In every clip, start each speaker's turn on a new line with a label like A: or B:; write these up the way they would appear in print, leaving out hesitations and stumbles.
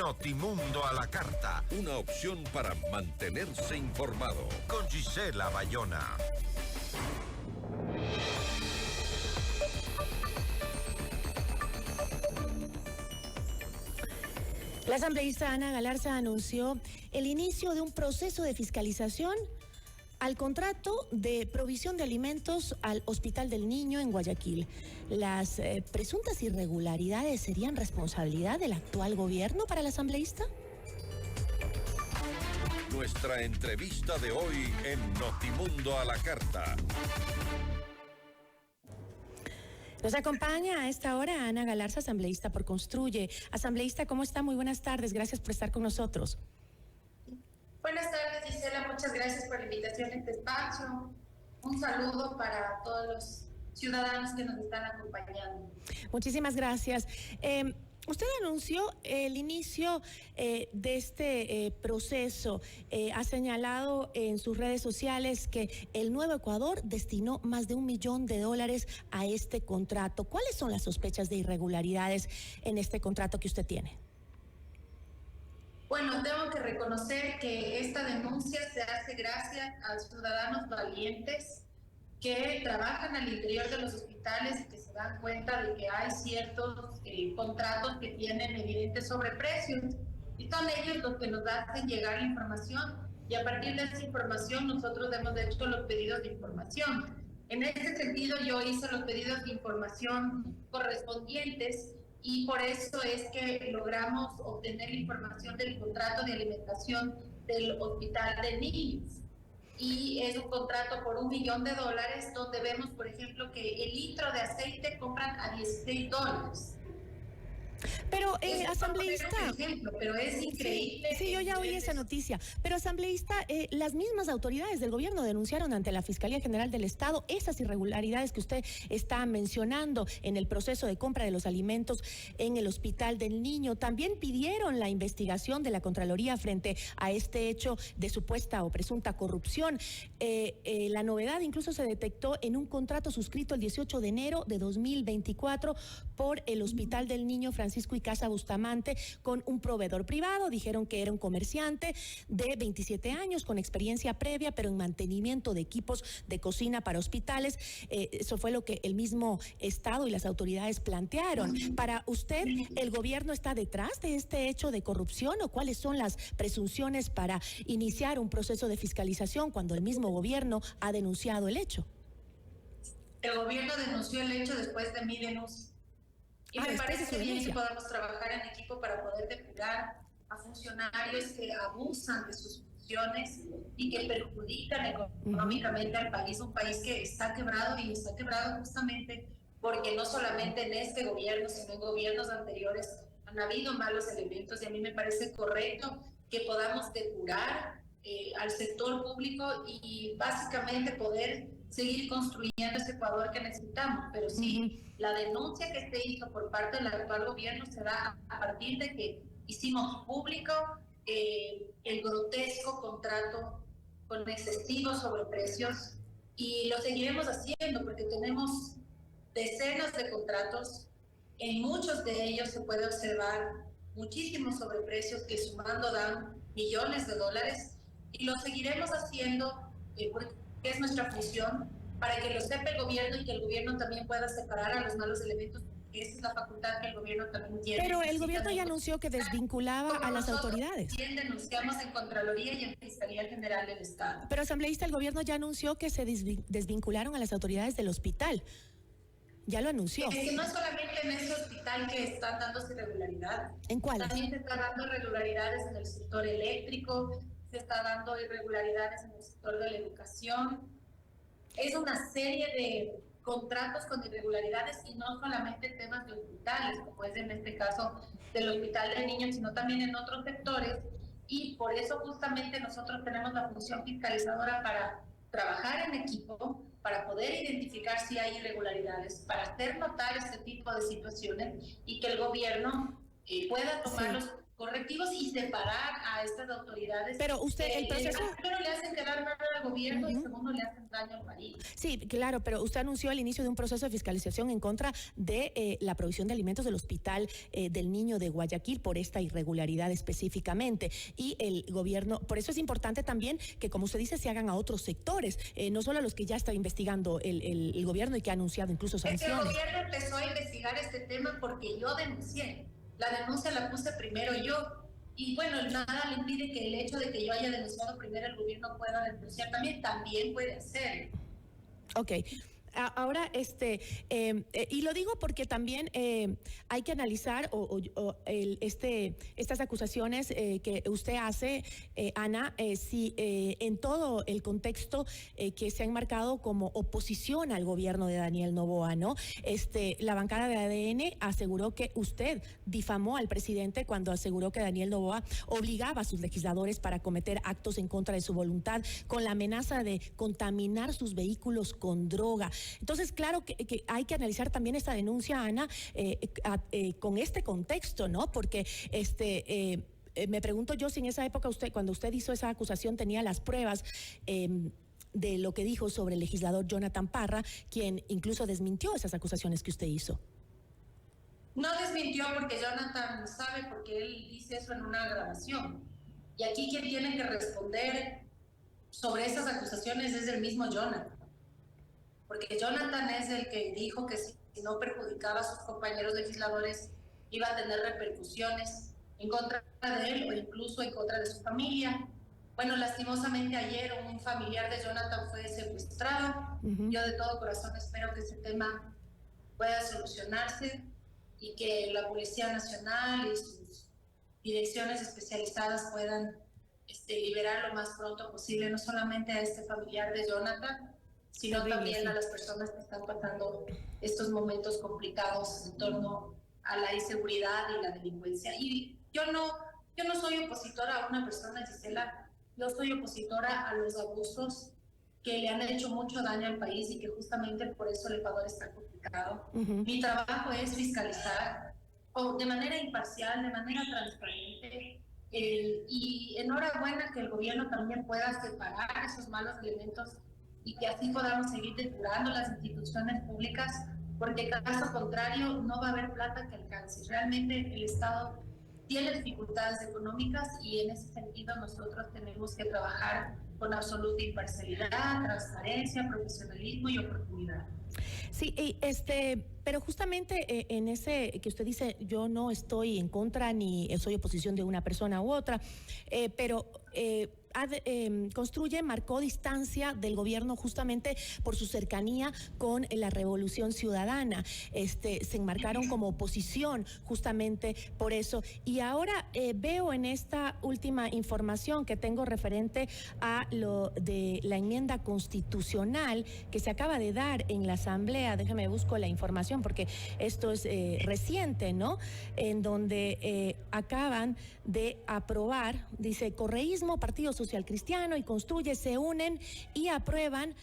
A: Notimundo a la carta.
B: Una opción para mantenerse informado.
A: Con Gisela Bayona.
C: La asambleísta Ana Galarza anunció el inicio de un proceso de fiscalización al contrato de provisión de alimentos al Hospital del Niño en Guayaquil. ¿Las presuntas irregularidades serían responsabilidad del actual gobierno para la asambleísta?
B: Nuestra entrevista de hoy en Notimundo a la carta.
C: Nos acompaña a esta hora Ana Galarza, asambleísta por Construye. Asambleísta, ¿cómo está? Muy buenas tardes, gracias por estar con nosotros.
D: Buenas tardes, Gisela, muchas gracias por la invitación a este espacio. Un saludo para todos los ciudadanos que nos están acompañando.
C: Muchísimas gracias. Usted anunció el inicio de este proceso. Ha señalado en sus redes sociales que el Nuevo Ecuador destinó más de $1 millón a este contrato. ¿Cuáles son las sospechas de irregularidades en este contrato que usted tiene?
D: Bueno, tengo que reconocer que esta denuncia se hace gracias a ciudadanos valientes que trabajan al interior de los hospitales y que se dan cuenta de que hay ciertos contratos que tienen evidentes sobreprecios. Y son ellos los que nos hacen llegar la información y a partir de esa información nosotros hemos hecho los pedidos de información. En este sentido yo hice los pedidos de información correspondientes y por eso es que logramos obtener la información del contrato de alimentación del Hospital de Niños. Y es un contrato por $1 millón, donde vemos, por ejemplo, que el litro de aceite compran a $16.
C: Pero, asambleísta...
D: Ejemplo, pero es increíble.
C: Sí, yo ya oí esa noticia. Pero, asambleísta, las mismas autoridades del gobierno denunciaron ante la Fiscalía General del Estado esas irregularidades que usted está mencionando en el proceso de compra de los alimentos en el Hospital del Niño. También pidieron la investigación de la Contraloría frente a este hecho de supuesta o presunta corrupción. La novedad incluso se detectó en un contrato suscrito el 18 de enero de 2024 por el Hospital del Niño Francisco y Casa Bustamante con un proveedor privado. Dijeron que era un comerciante de 27 años con experiencia previa, pero en mantenimiento de equipos de cocina para hospitales. Eso fue lo que el mismo Estado y las autoridades plantearon. Para usted, ¿el gobierno está detrás de este hecho de corrupción o cuáles son las presunciones para iniciar un proceso de fiscalización cuando el mismo gobierno ha denunciado el hecho?
D: El gobierno denunció el hecho después de mi denuncia. Y me parece bien que podamos trabajar en equipo para poder depurar a funcionarios que abusan de sus funciones y que perjudican económicamente al país, un país que está quebrado y está quebrado justamente porque no solamente en este gobierno, sino en gobiernos anteriores han habido malos elementos y a mí me parece correcto que podamos depurar al sector público y básicamente poder seguir construyendo ese Ecuador que necesitamos. Pero sí, la denuncia que se hizo por parte del actual gobierno se da a partir de que hicimos público el grotesco contrato con excesivos sobreprecios y lo seguiremos haciendo porque tenemos decenas de contratos. En muchos de ellos se puede observar muchísimos sobreprecios que sumando dan $millones y lo seguiremos haciendo porque es nuestra función para que lo sepa el gobierno y que el gobierno también pueda separar a los malos elementos. Esa es la facultad que el gobierno también tiene.
C: Pero el gobierno ya anunció que desvinculaba a las autoridades.
D: También denunciamos en Contraloría y en Fiscalía General del Estado.
C: Pero, asambleísta, el gobierno ya anunció que se desvincularon a las autoridades del hospital. Ya lo anunció.
D: Es que no es solamente en ese hospital que están dándose irregularidades.
C: ¿En cuáles?
D: También se está dando irregularidades en el sector eléctrico, se está dando irregularidades en el sector de la educación. Es una serie de contratos con irregularidades y no solamente temas de hospitales, como es en este caso del Hospital del Niño, sino también en otros sectores. Y por eso justamente nosotros tenemos la función fiscalizadora para trabajar en equipo, para poder identificar si hay irregularidades, para hacer notar este tipo de situaciones y que el gobierno pueda tomarlos correctivos y separar a estas autoridades.
C: Pero usted, el proceso...
D: Primero le hacen quedar mal al gobierno y segundo le hacen daño al país.
C: Sí, claro, pero usted anunció el inicio de un proceso de fiscalización en contra de la provisión de alimentos del Hospital del Niño de Guayaquil por esta irregularidad específicamente. Y el gobierno, por eso es importante también que, como usted dice, se hagan a otros sectores, no solo a los que ya está investigando el gobierno y que ha anunciado incluso sanciones.
D: El gobierno empezó a investigar este tema porque yo denuncié. La denuncia la puse primero yo. Y bueno, nada le impide que el hecho de que yo haya denunciado primero el gobierno pueda denunciar también puede hacer.
C: Ok. Ahora, y lo digo porque también hay que analizar estas acusaciones que usted hace, Ana, si en todo el contexto que se ha enmarcado como oposición al gobierno de Daniel Noboa, ¿no? La bancada de ADN aseguró que usted difamó al presidente cuando aseguró que Daniel Noboa obligaba a sus legisladores para cometer actos en contra de su voluntad con la amenaza de contaminar sus vehículos con droga. Entonces, claro que hay que analizar también esta denuncia, Ana, con este contexto, ¿no? Porque me pregunto yo si en esa época cuando usted hizo esa acusación, tenía las pruebas de lo que dijo sobre el legislador Jonathan Parra, quien incluso desmintió esas acusaciones que usted hizo.
D: No desmintió porque Jonathan sabe, porque él dice eso en una grabación. Y aquí quien tiene que responder sobre esas acusaciones es el mismo Jonathan. Porque Jonathan es el que dijo que si no perjudicaba a sus compañeros legisladores iba a tener repercusiones en contra de él o incluso en contra de su familia. Bueno, lastimosamente ayer un familiar de Jonathan fue secuestrado. Yo de todo corazón espero que ese tema pueda solucionarse y que la Policía Nacional y sus direcciones especializadas puedan liberar lo más pronto posible, no solamente a este familiar de Jonathan, sino también a las personas que están pasando estos momentos complicados en torno a la inseguridad y la delincuencia. Y yo no soy opositora a una persona, Gisela, yo soy opositora a los abusos que le han hecho mucho daño al país y que justamente por eso el Ecuador está complicado. Mi trabajo es fiscalizar de manera imparcial, de manera transparente, y enhorabuena que el gobierno también pueda separar esos malos elementos y que así podamos seguir depurando las instituciones públicas, porque caso contrario no va a haber plata que alcance. Realmente el Estado tiene dificultades económicas y en ese sentido nosotros tenemos que trabajar con absoluta imparcialidad, transparencia, profesionalismo y oportunidad.
C: Sí, pero justamente en ese que usted dice, yo no estoy en contra ni soy oposición de una persona u otra, pero marcó distancia del gobierno justamente por su cercanía con la Revolución Ciudadana. Se enmarcaron como oposición justamente por eso. Y ahora veo en esta última información que tengo referente a lo de la enmienda constitucional que se acaba de dar en la Asamblea. Déjame busco la información porque esto es reciente, ¿no? En donde acaban de aprobar, dice, correísmo, Partido Social Cristiano y Construye se unen y aprueban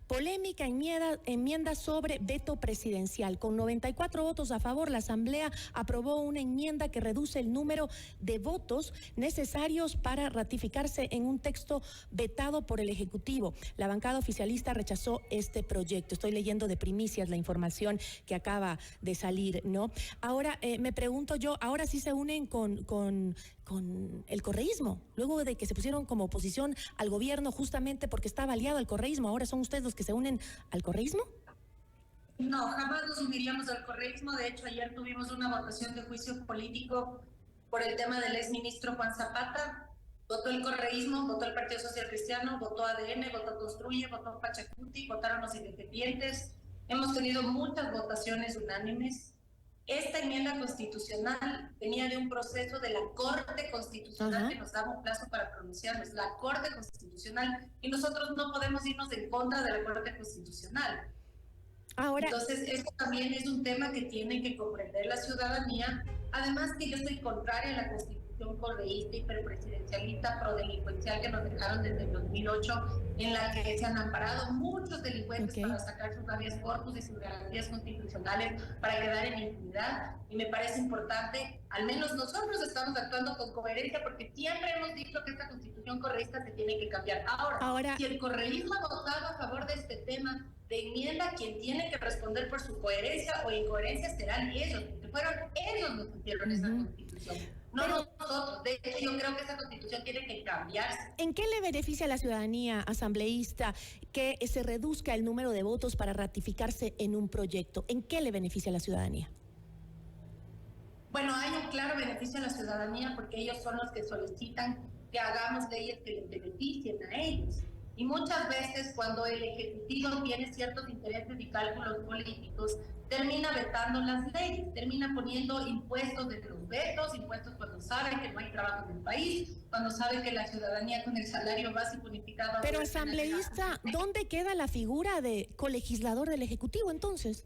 C: polémica enmienda sobre veto presidencial. Con 94 votos a favor, la Asamblea aprobó una enmienda que reduce el número de votos necesarios para ratificarse en un texto vetado por el Ejecutivo. La bancada oficialista rechazó este proyecto. Estoy leyendo de primicias la información que acaba de salir, ¿no? Ahora, me pregunto yo, ¿ahora sí se unen con el correísmo? Luego de que se pusieron como oposición al gobierno justamente porque estaba aliado al correísmo, ¿ahora son ustedes los que se unen al correísmo?
D: No, jamás nos uniríamos al correísmo. De hecho, ayer tuvimos una votación de juicio político por el tema del exministro Juan Zapata. Votó el correísmo, votó el Partido Social Cristiano, votó ADN, votó Construye, votó Pachacuti, votaron los independientes. Hemos tenido muchas votaciones unánimes. Esta enmienda constitucional venía de un proceso de la Corte Constitucional que nos daba un plazo para pronunciarnos, la Corte Constitucional, y nosotros no podemos irnos en contra de la Corte Constitucional. Ahora, entonces, esto también es un tema que tiene que comprender la ciudadanía Además que yo soy contraria a la constitución correísta, hiperpresidencialista, prodelincuencial que nos dejaron desde el 2008, en la que se han amparado muchos delincuentes para sacar sus habeas corpus y sus garantías constitucionales para quedar en impunidad. Y me parece importante, al menos nosotros estamos actuando con coherencia, porque siempre hemos dicho que esta constitución correísta se tiene que cambiar. Ahora, si el correísmo ha votado a favor de este tema de enmienda, quien tiene que responder por su coherencia o incoherencia serán ellos, porque fueron ellos los que hicieron esa constitución, no nosotros. De hecho, yo creo que esa constitución tiene que cambiarse.
C: ¿En qué le beneficia a la ciudadanía asambleísta que se reduzca el número de votos para ratificarse en un proyecto? ¿En qué le beneficia a la ciudadanía?
D: Bueno, hay un claro beneficio a la ciudadanía porque ellos son los que solicitan que hagamos leyes que les beneficien a ellos. Y muchas veces cuando el Ejecutivo tiene ciertos intereses y cálculos políticos, termina vetando las leyes, termina poniendo impuestos de los vetos, impuestos cuando sabe que no hay trabajo en el país, cuando sabe que la ciudadanía con el salario básico unificado...
C: Pero asambleísta, ¿dónde queda la figura de colegislador del Ejecutivo entonces?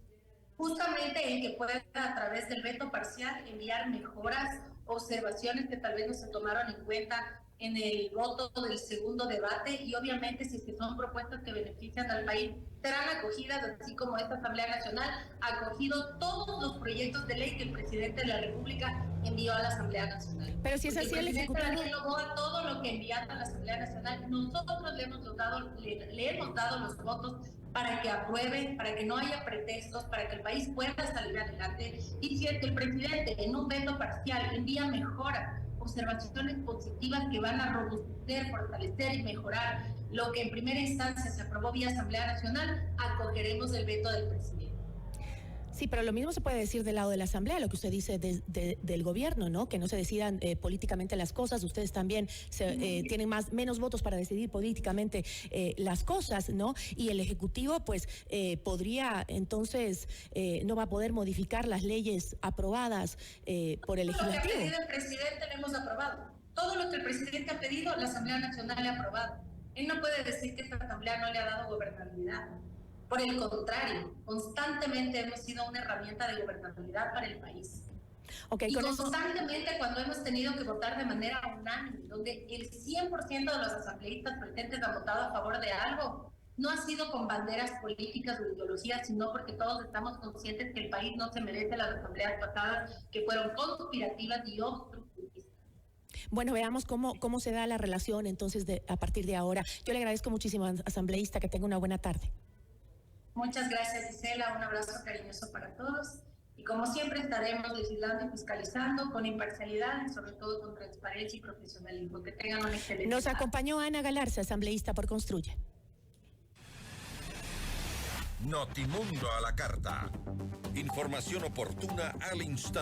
D: Justamente en que pueda a través del veto parcial enviar mejoras, observaciones que tal vez no se tomaron en cuenta en el voto del segundo debate, y obviamente si es que son propuestas que benefician al país, serán acogidas, así como esta Asamblea Nacional ha acogido todos los proyectos de ley que el presidente de la República envió a la Asamblea Nacional.
C: Pero si es así, el Ejecutivo
D: a todo lo que enviaron a la Asamblea Nacional, nosotros le hemos dado los votos para que apruebe, para que no haya pretextos, para que el país pueda salir adelante. Y si es que el presidente en un veto parcial envía mejoras, observaciones positivas que van a robustecer, fortalecer y mejorar lo que en primera instancia se aprobó vía Asamblea Nacional, acogeremos el veto del presidente.
C: Sí, pero lo mismo se puede decir del lado de la Asamblea, lo que usted dice del gobierno, ¿no? Que no se decidan políticamente las cosas. Ustedes también tienen menos votos para decidir políticamente las cosas, ¿no? Y el Ejecutivo, pues, podría, entonces, no va a poder modificar las leyes aprobadas por el Legislativo.
D: Todo lo que ha pedido el presidente lo hemos aprobado. Todo lo que el presidente ha pedido, la Asamblea Nacional le ha aprobado. Él no puede decir que esta Asamblea no le ha dado gobernabilidad. Por el contrario, constantemente hemos sido una herramienta de gobernabilidad para el país.
C: Okay,
D: y constantemente cuando hemos tenido que votar de manera unánime, donde el 100% de los asambleístas presentes han votado a favor de algo, no ha sido con banderas políticas o ideologías, sino porque todos estamos conscientes que el país no se merece las asambleas pasadas que fueron conspirativas y obstructivistas.
C: Bueno, veamos cómo se da la relación entonces a partir de ahora. Yo le agradezco muchísimo, asambleísta, que tenga una buena tarde.
D: Muchas gracias, Gisela. Un abrazo cariñoso para todos. Y como siempre estaremos legislando y fiscalizando con imparcialidad y sobre todo con transparencia y profesionalismo. Que tengan una excelente
C: Nos acompañó Ana Galarza, asambleísta por Construye.
A: Notimundo a la carta.
B: Información oportuna al instante.